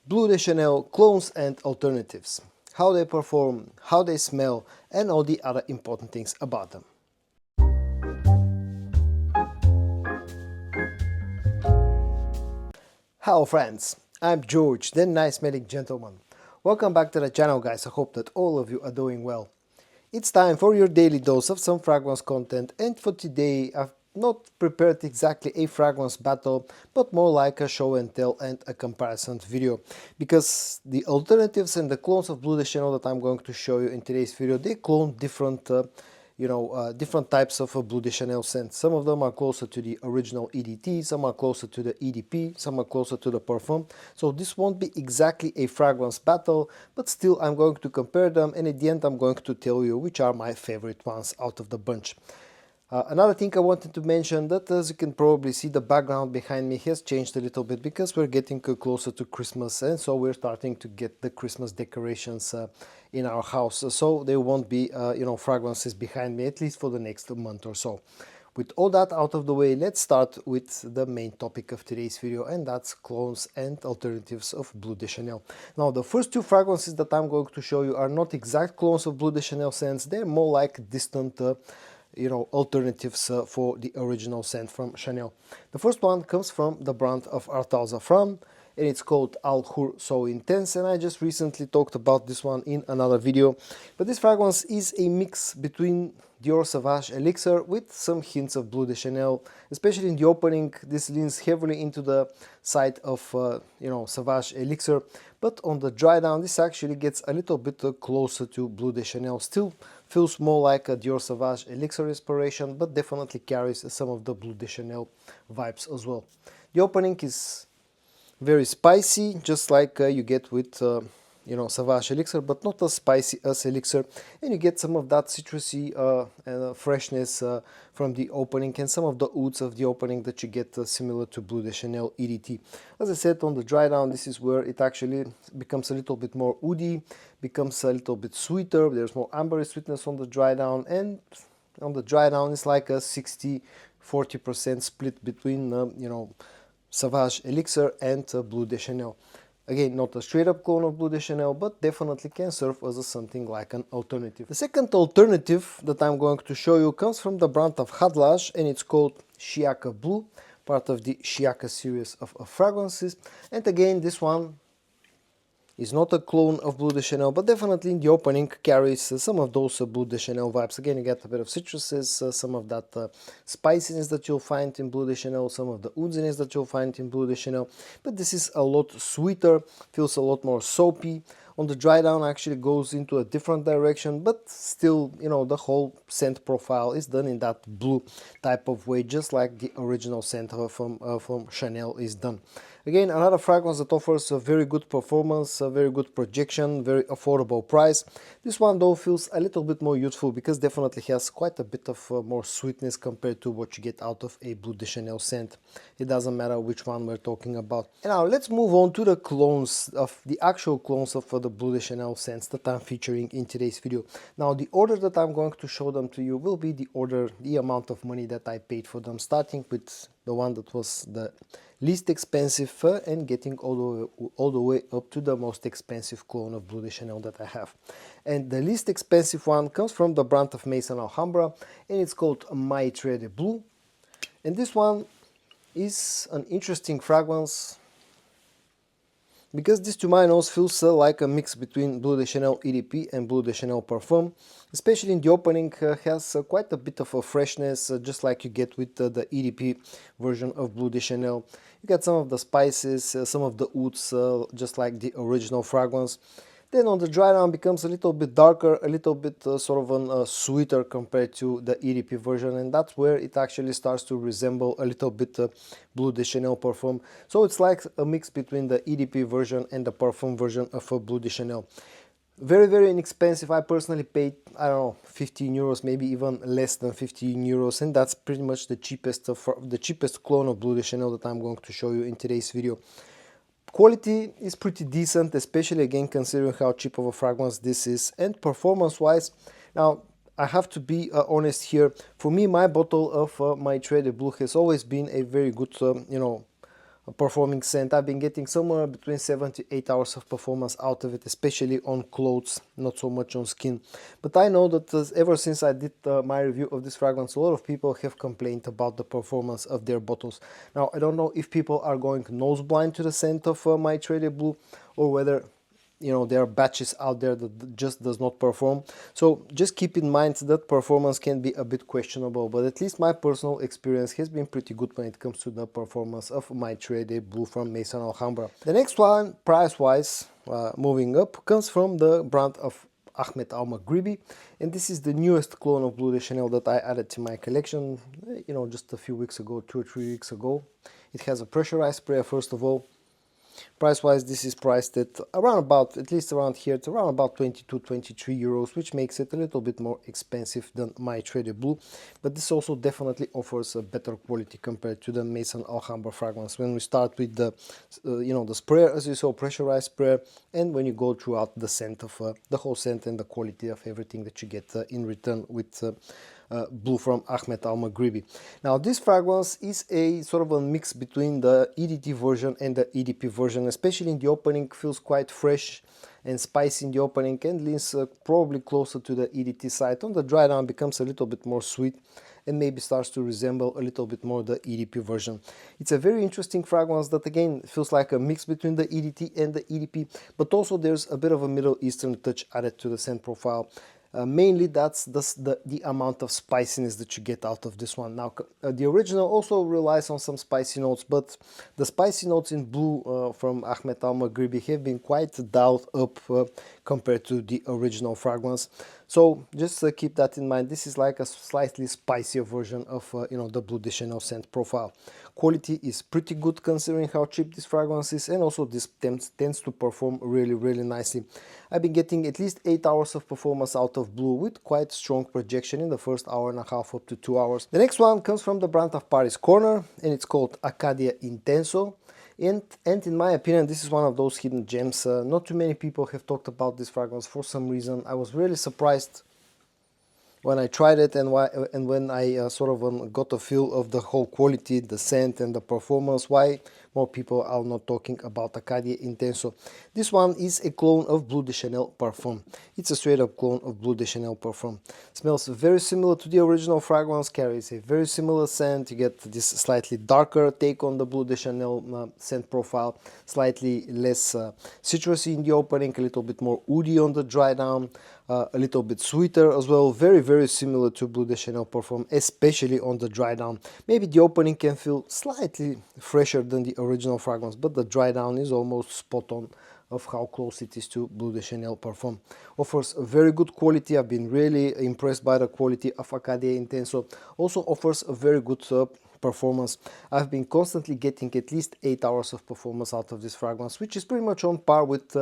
Bleu de Chanel clones and alternatives, how they perform, how they smell, and all the other important things about them. Hello friends, I'm George, the nice smelling gentleman. Welcome back to the channel guys, I hope that all of you are doing well. It's time for your daily dose of some fragrance content, and for today I've not prepared exactly a fragrance battle, but more like a show and tell and a comparison video, because the alternatives and the clones of Bleu de Chanel that I'm going to show you in today's video, they clone different different types of Bleu de Chanel scents. Some of them are closer to the original EDT, some are closer to the EDP, some are closer to the Parfum. So this won't be exactly a fragrance battle, but still I'm going to compare them, and at the end I'm going to tell you which are my favorite ones out of the bunch. Another thing I wanted to mention, that as you can probably see, the background behind me has changed a little bit because we're getting closer to Christmas, and so we're starting to get the Christmas decorations in our house, so there won't be fragrances behind me, at least for the next month or so. With all that out of the way, let's start with the main topic of today's video, and that's clones and alternatives of Bleu de Chanel. Now, the first two fragrances that I'm going to show you are not exact clones of Bleu de Chanel scents, they're more like distant alternatives for the original scent from Chanel. The first one comes from the brand of Zaafaran, and it's called Alhambra So Intense, and I just recently talked about this one in another video. But this fragrance is a mix between Dior Sauvage Elixir with some hints of Bleu de Chanel. Especially in the opening, this leans heavily into the side of Sauvage Elixir, but on the dry down this actually gets a little bit closer to Bleu de Chanel. Still feels more like a Dior Sauvage Elixir inspiration, but definitely carries some of the Bleu de Chanel vibes as well. The opening is very spicy, just like you get with Sauvage Elixir, but not as spicy as Elixir, and you get some of that citrusy freshness from the opening, and some of the oods of the opening that you get similar to Bleu de Chanel EDT. As I said, on the dry down, this is where it actually becomes a little bit more woody, becomes a little bit sweeter. There's more ambery sweetness on the dry down, and on the dry down it's like a 60-40% split between Sauvage Elixir and Bleu de Chanel. Again, not a straight up clone of Bleu de Chanel, but definitely can serve as something like an alternative. The second alternative that I'm going to show you comes from the brand of Khadlaj, and it's called Shiyaaka Blue, part of the Shiyaaka series of fragrances. And again, this one is not a clone of Bleu de Chanel, but definitely in the opening carries some of those Bleu de Chanel vibes. Again, you get a bit of citruses, some of that spiciness that you'll find in Bleu de Chanel, some of the oudiness that you'll find in Bleu de Chanel, but this is a lot sweeter, feels a lot more soapy. On the dry down actually goes into a different direction, but still, the whole scent profile is done in that blue type of way, just like the original scent from Chanel is done. Again, another fragrance that offers a very good performance, a very good projection, very affordable price. This one though feels a little bit more youthful because definitely has quite a bit of more sweetness compared to what you get out of a Bleu de Chanel scent. It doesn't matter which one we're talking about. And now let's move on to the clones of the actual clones of the Bleu de Chanel scents that I'm featuring in today's video. Now the order that I'm going to show them to you will be the amount of money that I paid for them, starting with the one that was the least expensive and getting all the way up to the most expensive clone of Bleu de Chanel that I have. And the least expensive one comes from the brand of Maison Alhambra, and it's called Maitre de Bleu. And this one is an interesting fragrance because this to my nose feels like a mix between Bleu de Chanel EDP and Bleu de Chanel Parfum. Especially in the opening has quite a bit of a freshness, just like you get with the EDP version of Bleu de Chanel. You get some of the spices, some of the ouds, just like the original fragrance. Then on the dry down becomes a little bit darker, a little bit sort of sweeter compared to the EDP version, and that's where it actually starts to resemble a little bit Bleu de Chanel Parfum. So it's like a mix between the EDP version and the Parfum version of Bleu de Chanel. Very, very inexpensive. I personally paid, I don't know, 15 euros, maybe even less than 15 euros, and that's pretty much the cheapest clone of Bleu de Chanel that I'm going to show you in today's video. Quality is pretty decent, especially again considering how cheap of a fragrance this is, and performance wise, now I have to be honest here. For me, my bottle of Maitre de Bleu has always been a very good performing scent. I've been getting somewhere between 7 to 8 hours of performance out of it, especially on clothes, not so much on skin. But I know that ever since I did my review of this fragrance, a lot of people have complained about the performance of their bottles. Now, I don't know if people are going nose blind to the scent of Maitre Blue, or whether there are batches out there that just does not perform. So just keep in mind that performance can be a bit questionable, but at least my personal experience has been pretty good when it comes to the performance of Maitre Blue from Maison Alhambra. The next one, price wise, moving up, comes from the brand of Ahmed Al Maghribi, and this is the newest clone of Bleu de Chanel that I added to my collection, just a few weeks ago, 2 or 3 weeks ago. It has a pressurized sprayer, first of all. Price wise, this is priced at around about, at least around here, to around about 22-23 euros, which makes it a little bit more expensive than Maitre Blue, but this also definitely offers a better quality compared to the Maison Alhambra fragrance. When we start with the the sprayer, as you saw, pressurized sprayer, and when you go throughout the scent of the whole scent and the quality of everything that you get in return with Blue from Ahmed Al Maghribi. Now, this fragrance is a sort of a mix between the EDT version and the EDP version, especially in the opening. Feels quite fresh and spicy in the opening and leans probably closer to the EDT side. On the dry down, becomes a little bit more sweet and maybe starts to resemble a little bit more the EDP version. It's a very interesting fragrance that again feels like a mix between the EDT and the EDP, but also there's a bit of a Middle Eastern touch added to the scent profile. Mainly that's the amount of spiciness that you get out of this one. Now, the original also relies on some spicy notes, but the spicy notes in Blue from Ahmed Al Maghribi have been quite dialed up compared to the original fragrance. So just keep that in mind. This is like a slightly spicier version of the Bleu de Chanel scent profile. Quality is pretty good considering how cheap this fragrance is, and also this tends to perform really nicely. I've been getting at least 8 hours of performance out of Blue with quite strong projection in the first hour and a half up to 2 hours. The next one comes from the brand of Paris Corner, and it's called Acadia Intenso. And in my opinion, this is one of those hidden gems. Not too many people have talked about this fragrance for some reason. I was really surprised when I tried it and when I sort of got a feel of the whole quality, the scent and the performance, why more people are not talking about Acadia Intenso. This one is a clone of Bleu de Chanel Parfum. It's a straight up clone of Bleu de Chanel Parfum. Smells very similar to the original fragrance, carries a very similar scent. You get this slightly darker take on the Bleu de Chanel scent profile, slightly less citrusy in the opening, a little bit more woody on the dry down. A little bit sweeter as well, very similar to Bleu de Chanel Parfum, especially on the dry down. Maybe the opening can feel slightly fresher than the original fragrance, but the dry down is almost spot on of how close it is to Bleu de Chanel Parfum. Offers a very good quality. I've been really impressed by the quality of Acadia Intenso. Also offers a very good performance. I've been constantly getting at least 8 hours of performance out of this fragrance, which is pretty much on par with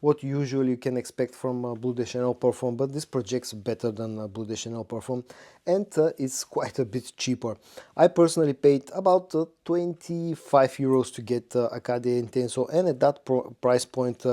what usually you can expect from Bleu de Chanel Parfum, but this projects better than Bleu de Chanel Parfum, and it's quite a bit cheaper. I personally paid about 25 euros to get Acadia Intenso, and at that price point,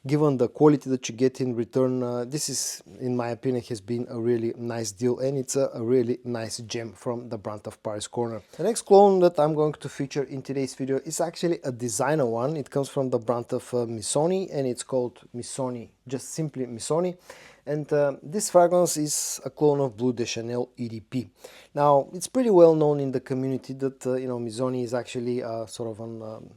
given the quality that you get in return, this is, in my opinion, has been a really nice deal, and it's a really nice gem from the brand of Paris Corner. The next clone that I'm going to feature in today's video is actually a designer one. It comes from the brand of Missoni, and it's called Missoni, just simply Missoni. And this fragrance is a clone of Bleu de Chanel EDP. Now, it's pretty well known in the community that Missoni is actually sort of an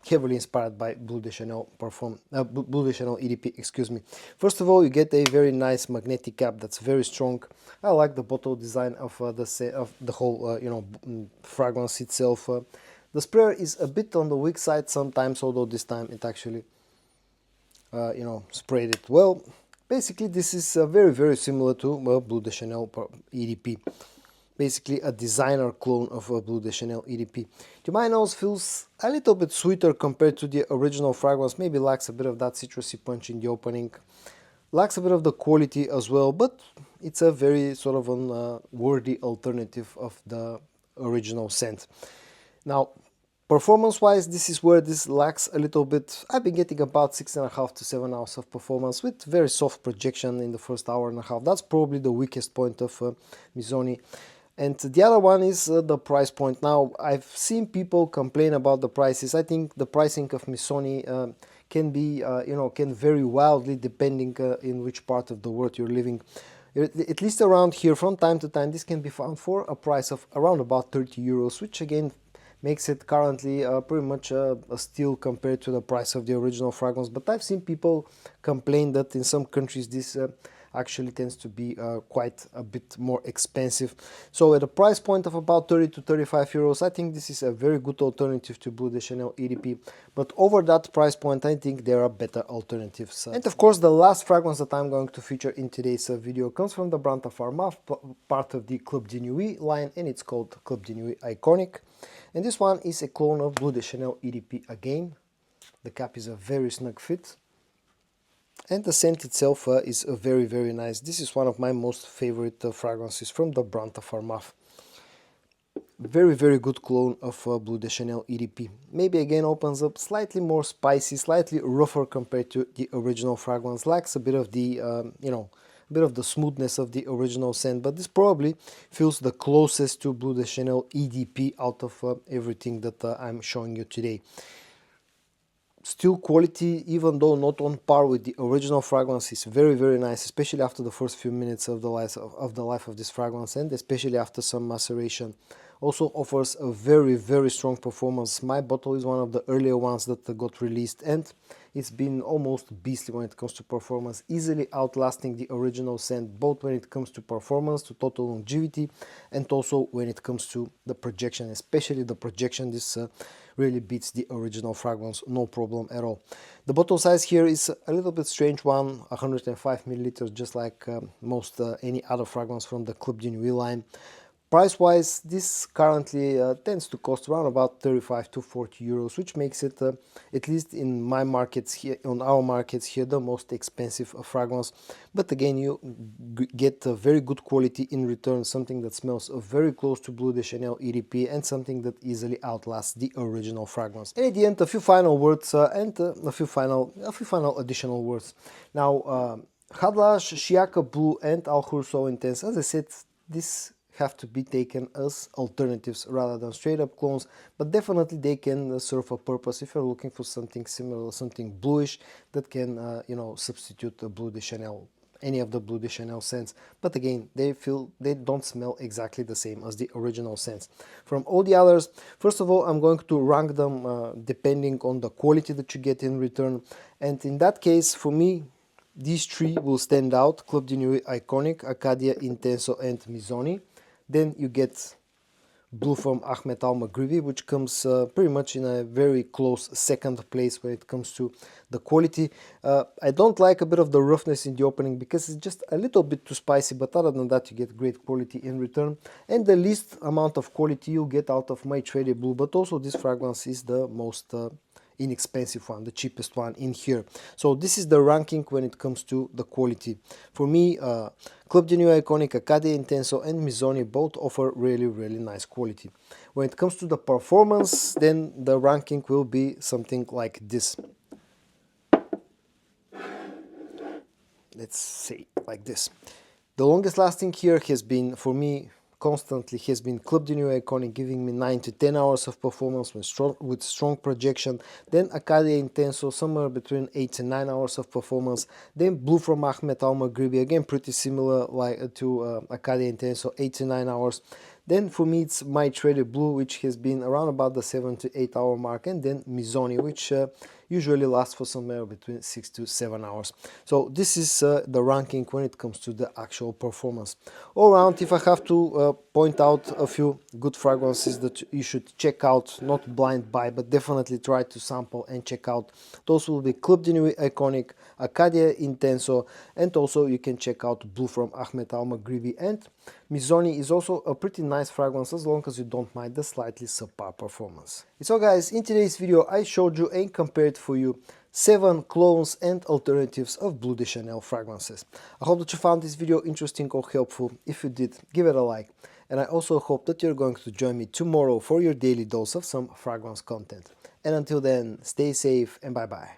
heavily inspired by Bleu de Chanel Parfum, Bleu de Chanel EDP, excuse me. First of all, you get a very nice magnetic cap that's very strong. I like the bottle design of the whole fragrance itself. The sprayer is a bit on the weak side sometimes, although this time it actually sprayed it well. Basically, this is very similar to Bleu de Chanel EDP. Basically a designer clone of Bleu de Chanel EDP. To my nose, feels a little bit sweeter compared to the original fragrance. Maybe lacks a bit of that citrusy punch in the opening. Lacks a bit of the quality as well, but it's a very sort of a worthy alternative of the original scent. Now, performance-wise, this is where this lacks a little bit. I've been getting about 6.5 to 7 hours of performance with very soft projection in the first hour and a half. That's probably the weakest point of Missoni. And the other one is the price point. Now, I've seen people complain about the prices. I think the pricing of Missoni can be, can vary wildly depending in which part of the world you're living. At least around here, from time to time, this can be found for a price of around about 30 euros, which again makes it currently pretty much a steal compared to the price of the original fragrance. But I've seen people complain that in some countries this actually tends to be quite a bit more expensive. So at a price point of about 30 to 35 euros, I think this is a very good alternative to Bleu de Chanel EDP. But over that price point, I think there are better alternatives. And of course, the last fragrance that I'm going to feature in today's video comes from the brand of Armaf, part of the Club de Nuit line, and it's called Club de Nuit Iconic. And this one is a clone of Bleu de Chanel EDP again. The cap is a very snug fit. And the scent itself is very, very nice. This is one of my most favorite fragrances from the brand of Armaf. Very, very good clone of Bleu de Chanel EDP. Maybe again opens up slightly more spicy, slightly rougher compared to the original fragrance. Lacks a bit of the, a bit of the smoothness of the original scent. But this probably feels the closest to Bleu de Chanel EDP out of everything that I'm showing you today. Still quality, even though not on par with the original fragrance, is very, very nice, especially after the first few minutes of the life of this fragrance, and especially after some maceration. Also offers a very, very strong performance. My bottle is one of the earlier ones that got released, and it's been almost beastly when it comes to performance, easily outlasting the original scent, both when it comes to performance, to total longevity, and also when it comes to the projection. Especially the projection, this really beats the original fragrance, no problem at all. The bottle size here is a little bit strange one, 105 milliliters, just like most any other fragrance from the Club de Nuit line. Price wise, this currently tends to cost around about 35 to 40 euros, which makes it, at least in my markets here, on our markets here, the most expensive fragrance. But again, you get a very good quality in return, something that smells very close to Bleu de Chanel EDP, and something that easily outlasts the original fragrance. And at the end, a few final words and a few final additional words. Now, Khadlaj, Shiyaaka Blue, and Intenso, as I said, this have to be taken as alternatives rather than straight up clones, but definitely they can serve a purpose if you're looking for something similar, something bluish that can substitute the Bleu de Chanel, any of the Bleu de Chanel scents. But again, they don't smell exactly the same as the original scents. From all the others, first of all, I'm going to rank them depending on the quality that you get in return, and in that case, for me, these three will stand out: Club de Nuit Iconic, Acadia, Intenso, and Missoni. Then you get Blue from Ahmed Maghribi, which comes pretty much in a very close second place when it comes to the quality. I don't like a bit of the roughness in the opening because it's just a little bit too spicy, but other than that you get great quality in return. And the least amount of quality you get out of Maitre Blue, but also this fragrance is the most inexpensive one, the cheapest one in here. So this is the ranking when it comes to the quality. For me, Club de Nuit Iconic, Acadia, Intenso, and Missoni both offer really, really nice quality. When it comes to the performance, then the ranking will be something like this. Let's say like this. The longest lasting here has been, for me, constantly has been Club de Nuit Iconic, giving me 9 to 10 hours of performance with strong projection. Then Acadia Intenso, somewhere between 8 and 9 hours of performance. Then Blue from Ahmed Maghribi, again pretty similar to Acadia Intenso, 8 to 9 hours. Then for me it's Maitre Blue, which has been around about the 7 to 8 hour mark, and then Missoni, which usually lasts for somewhere between 6 to 7 hours. So this is the ranking when it comes to the actual performance. All around, if I have to point out a few good fragrances that you should check out, not blind buy, but definitely try to sample and check out, those will be Club de Nuit Iconic, Acadia Intenso, and also you can check out Blue from Ahmed Maghribi. And Missoni is also a pretty nice fragrance as long as you don't mind the slightly subpar performance. So guys, in today's video I showed you and compared for you 7 clones and alternatives of Bleu de Chanel fragrances. I hope that you found this video interesting or helpful. If you did, give it a like. And I also hope that you're going to join me tomorrow for your daily dose of some fragrance content. And until then, stay safe and bye bye.